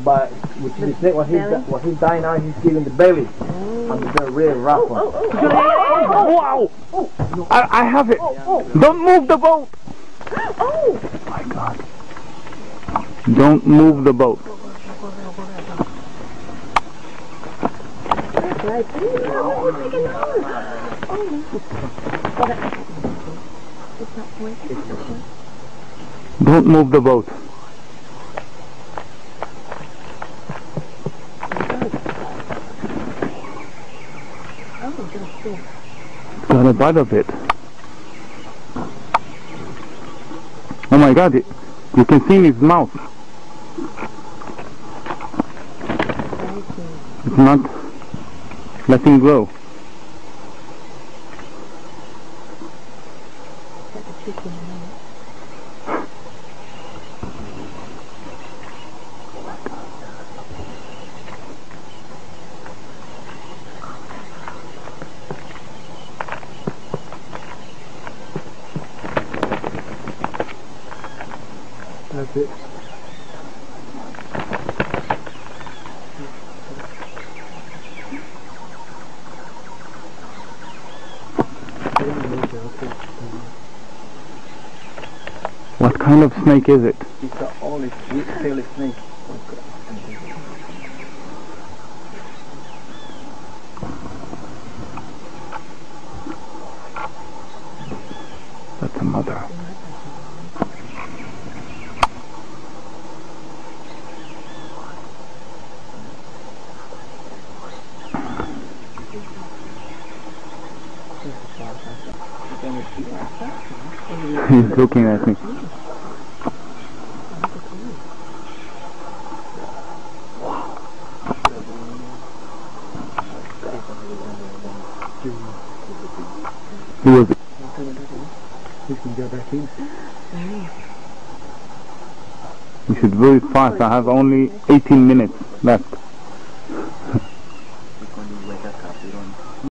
But with the snake, when he's dying out, he's giving the belly. And it's a really rough one. Wow! I have it! Don't move the boat! Oh My God. Don't move the boat. Don't move the boat. It's got a bite of it. Oh my God, you can see his mouth. It's not letting go. That's it. What kind of snake is it? It's an olive whip-tailed snake. That's a mother. He's looking at me. Who was it? We can go back in. We should do it fast. I have only 18 minutes left.